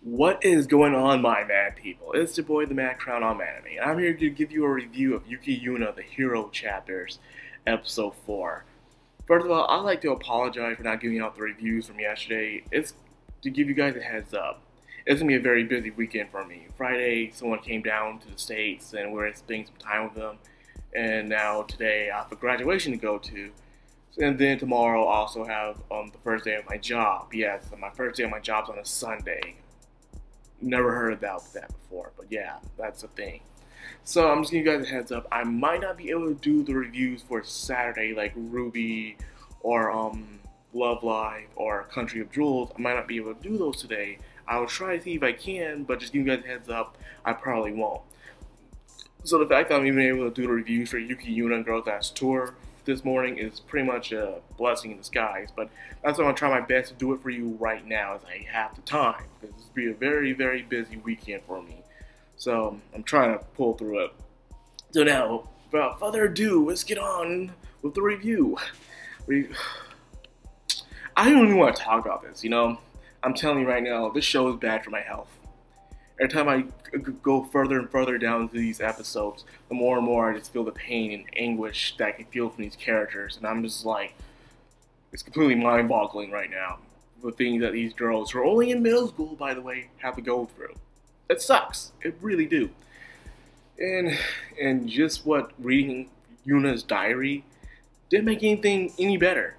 What is going on, my mad people? It's your boy, the Madcrownxox on Anime, and I'm here to give you a review of YUUKI YUUNA, the Hero Chapters, Episode 4. First of all, I'd like to apologize for not giving out the reviews from yesterday. It's to give you guys a heads up. It's going to be a very busy weekend for me. Friday, someone came down to the States, and we're spending some time with them. And now today, I have a graduation to go to. And then tomorrow, I also have the first day of my job. Yes, my first day of my job's on a Sunday. Never heard about that before, but yeah, that's a thing. So I'm just giving you guys a heads up. I might not be able to do the reviews for Saturday like Ruby or Love Live or Country of Jewels. I might not be able to do those today. I will try to see if I can, but just giving you guys a heads up, I probably won't. So the fact that I'm even able to do the reviews for YUUKI YUUNA Girls Last Tour this morning is pretty much a blessing in disguise, but that's why I'm going to try my best to do it for you right now as I have the time, because this will be a very, very busy weekend for me. So I'm trying to pull through it. So now, without further ado, let's get on with the review. I don't even want to talk about this, you know? I'm telling you right now, this show is bad for my health. Every time I go further and further down into these episodes, the more and more I just feel the pain and anguish that I can feel from these characters. And I'm just like, it's completely mind-boggling right now. The things that these girls, who are only in middle school, by the way, have to go through. It sucks. It really do. And just what reading Yuna's diary didn't make anything any better.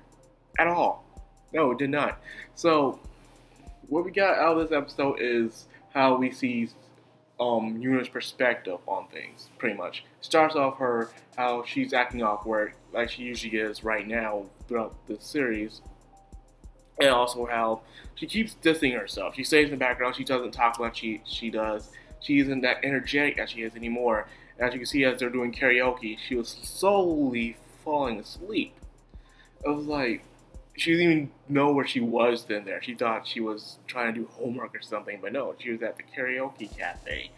At all. No, it did not. So, what we got out of this episode is how we see Yuna's perspective on things, pretty much. Starts off how she's acting awkward, like she usually is right now throughout the series. And also how she keeps dissing herself. She stays in the background, she doesn't talk like she does. She isn't that energetic as she is anymore. As you can see, as they're doing karaoke, she was slowly falling asleep. It was like, she didn't even know where she was then there. She thought she was trying to do homework or something, but no, she was at the karaoke cafe.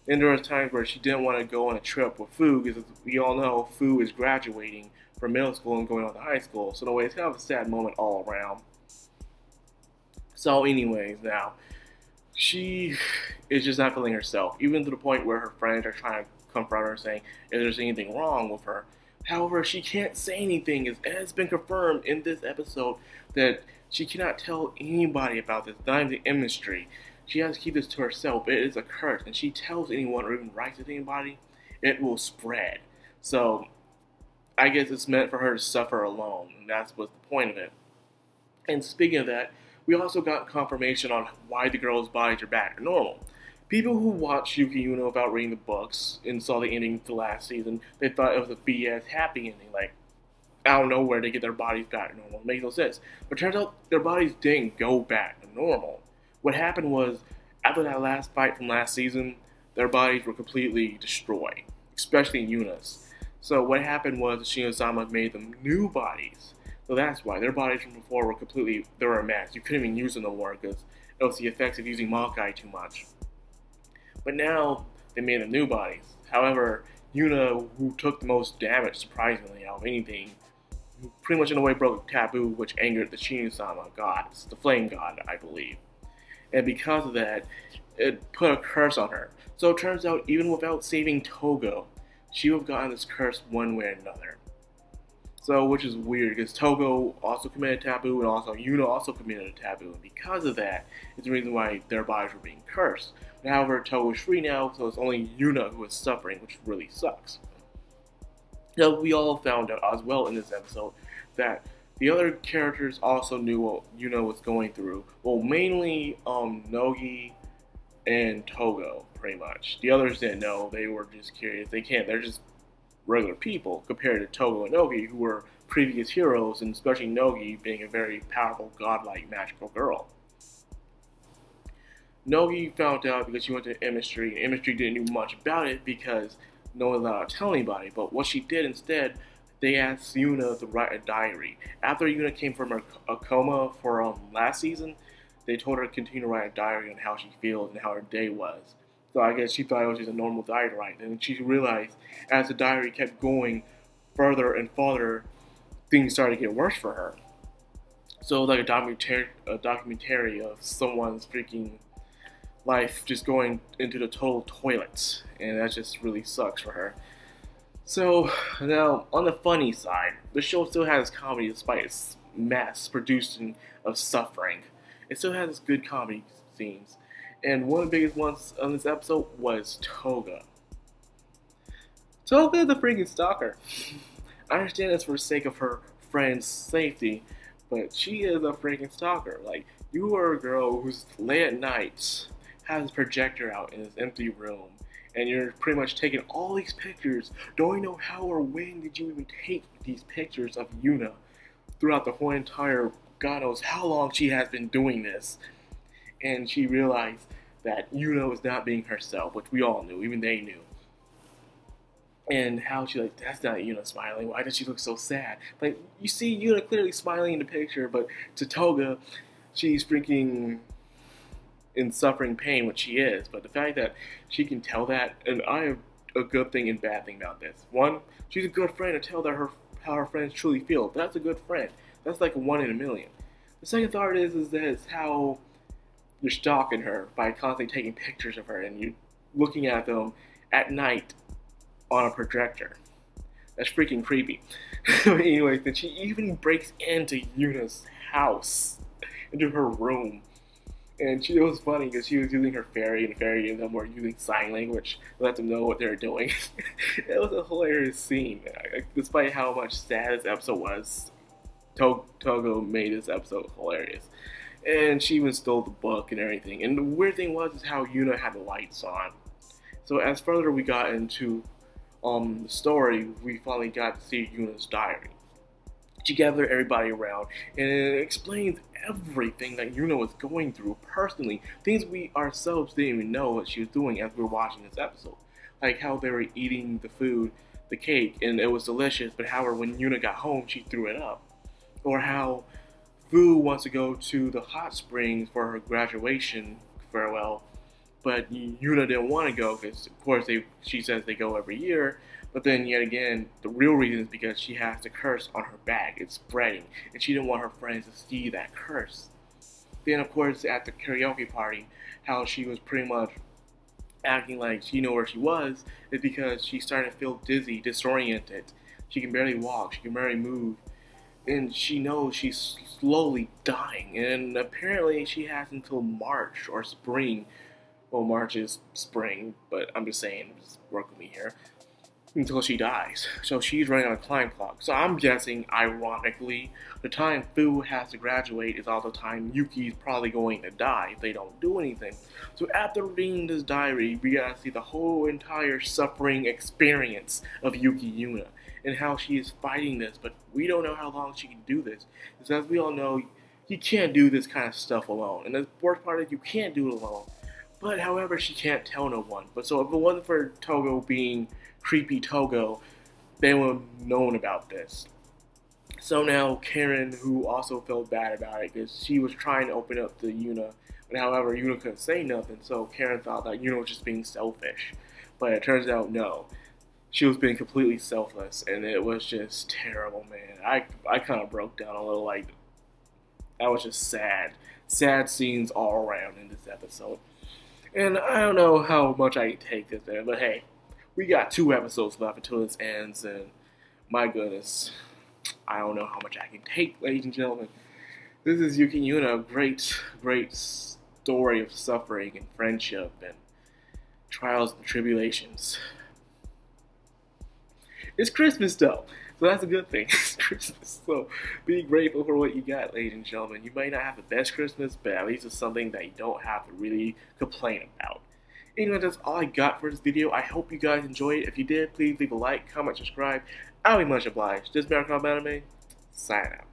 And there was times where she didn't want to go on a trip with Fu, because we all know Fu is graduating from middle school and going on to high school. So in a way, it's kind of a sad moment all around. So anyways, now, she is just not feeling herself, even to the point where her friends are trying to confront her saying if there's anything wrong with her. However, she can't say anything. It has been confirmed in this episode that she cannot tell anybody about this, not even the industry. She has to keep this to herself. It is a curse, and she tells anyone or even writes it to anybody, it will spread. So, I guess it's meant for her to suffer alone, and that's what's the point of it. And speaking of that, we also got confirmation on why the girls' bodies are back to normal. People who watched YUUKI YUUNA without reading the books and saw the ending to last season, they thought it was a BS happy ending. Like, out of nowhere, they get their bodies back to normal. It makes no sense. But turns out their bodies didn't go back to normal. What happened was, after that last fight from last season, their bodies were completely destroyed, especially Yuna's. So what happened was Shino-sama made them new bodies. So that's why their bodies from before were they were a mess. You couldn't even use them no more because it was the effects of using Maokai too much. But now, they made them new bodies. However, Yuna, who took the most damage, surprisingly, out of anything, pretty much in a way broke a taboo, which angered the Shino-sama gods, the flame god, I believe. And because of that, it put a curse on her. So it turns out, even without saving Togo, she would have gotten this curse one way or another. So, which is weird, because Togo also committed a taboo, and also Yuna also committed a taboo. And because of that, it's the reason why their bodies were being cursed. However, Togo is free now, so it's only Yuna who is suffering, which really sucks. Now, we all found out as well in this episode that the other characters also knew what Yuna was going through. Well, mainly Nogi and Togo, pretty much. The others didn't know. They were just curious. They're just regular people compared to Togo and Nogi, who were previous heroes, and especially Nogi being a very powerful, godlike, magical girl. Nogi found out because she went to Emistry, and Emistry didn't do much about it because no one was allowed to tell anybody. But what she did instead, they asked Yuna to write a diary. After Yuna came from a coma for last season, they told her to continue to write a diary on how she feels and how her day was. So I guess she thought it was just a normal diary to write. And she realized as the diary kept going further and further, things started to get worse for her. So like a documentary of someone's freaking life just going into the total toilet, and that just really sucks for her. So now, on the funny side, the show still has comedy despite its mass producing of suffering. It still has good comedy scenes, and one of the biggest ones on this episode was Toga. Toga is a freaking stalker. I understand it's for the sake of her friend's safety, but she is a freaking stalker. Like, you are a girl who's late at night, has a projector out in this empty room, and you're pretty much taking all these pictures. Don't even know how or when did you even take these pictures of Yuna throughout the whole entire, God knows how long she has been doing this. And she realized that Yuna was not being herself, which we all knew, even they knew. And how she like, that's not Yuna smiling, why does she look so sad? Like, you see Yuna clearly smiling in the picture, but to Toga, she's freaking in suffering pain, which she is. But the fact that she can tell that, and I have a good thing and bad thing about this. One, she's a good friend to tell that how her friends truly feel. That's a good friend. That's like a 1 in a million. The second thought is that it's how you're stalking her by constantly taking pictures of her and you looking at them at night on a projector. That's freaking creepy. Anyway, then she even breaks into Yuna's house, into her room. And it was funny because she was using her fairy, and the fairy and them were using sign language to let them know what they were doing. It was a hilarious scene. Despite how much sad this episode was, Togo made this episode hilarious. And she even stole the book and everything. And the weird thing was how Yuna had the lights on. So as further we got into the story, we finally got to see Yuna's diary. She gathered everybody around and it explains everything that Yuna was going through personally. Things we ourselves didn't even know what she was doing as we were watching this episode. Like how they were eating the food, the cake, and it was delicious, but however when Yuna got home, she threw it up. Or how Fu wants to go to the hot springs for her graduation farewell, but Yuna didn't want to go because, of course, she says they go every year. But then, yet again, the real reason is because she has the curse on her back. It's spreading, and she didn't want her friends to see that curse. Then, of course, at the karaoke party, how she was pretty much acting like she knew where she was is because she started to feel dizzy, disoriented. She can barely walk. She can barely move. And she knows she's slowly dying. And apparently, she has until March or spring. Well, March is spring, but I'm just saying, just work with me here. Until she dies. So she's running on a time clock. So I'm guessing, ironically, the time Fu has to graduate is also the time Yuki's probably going to die if they don't do anything. So after reading this diary, we gotta see the whole entire suffering experience of Yuuki Yuuna and how she is fighting this, but we don't know how long she can do this. Because as we all know, you can't do this kind of stuff alone. And the worst part is you can't do it alone. But however, she can't tell no one. But so if it wasn't for Togo being creepy Togo, they would have known about this. So now Karen, who also felt bad about it because she was trying to open up to Yuna, but however Yuna couldn't say nothing, so Karen thought that Yuna was just being selfish. But it turns out no, she was being completely selfless, and it was just terrible, man. I kind of broke down a little. Like, that was just sad scenes all around in this episode. And I don't know how much I can take this, man, but hey, we got 2 episodes left until this ends, and my goodness, I don't know how much I can take, ladies and gentlemen. This is YUUKI YUUNA, a great story of suffering and friendship and trials and tribulations. It's Christmas though, so that's a good thing. It's Christmas, so be grateful for what you got, ladies and gentlemen. You might not have the best Christmas, but at least it's something that you don't have to really complain about. Anyway, that's all I got for this video. I hope you guys enjoyed it. If you did, please leave a like, comment, subscribe. I'll be much obliged. This is Madcrownxox, signing out.